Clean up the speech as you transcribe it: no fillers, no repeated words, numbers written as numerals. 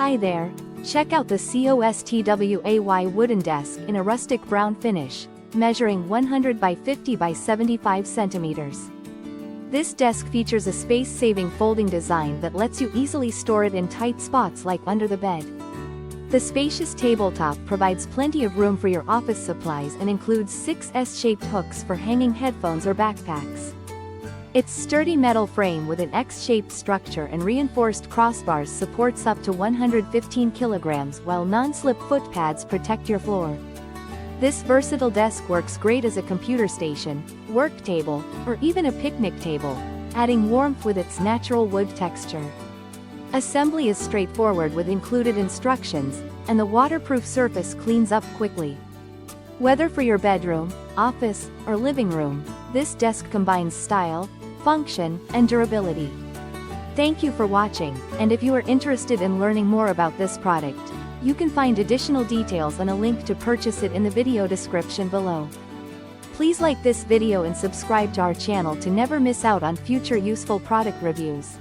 Hi there, check out the COSTWAY Wooden Desk in a rustic brown finish, measuring 100 by 50 by 75 centimeters. This desk features a space-saving folding design that lets you easily store it in tight spots like under the bed. The spacious tabletop provides plenty of room for your office supplies and includes 6 S-shaped hooks for hanging headphones or backpacks. Its sturdy metal frame with an X-shaped structure and reinforced crossbars supports up to 115 kilograms, while non-slip foot pads protect your floor. This versatile desk works great as a computer station, work table, or even a picnic table, adding warmth with its natural wood texture. Assembly is straightforward with included instructions, and the waterproof surface cleans up quickly. Whether for your bedroom, office, or living room, this desk combines style, function, and durability. Thank you for watching, and if you are interested in learning more about this product, you can find additional details and a link to purchase it in the video description below. Please like this video and subscribe to our channel to never miss out on future useful product reviews.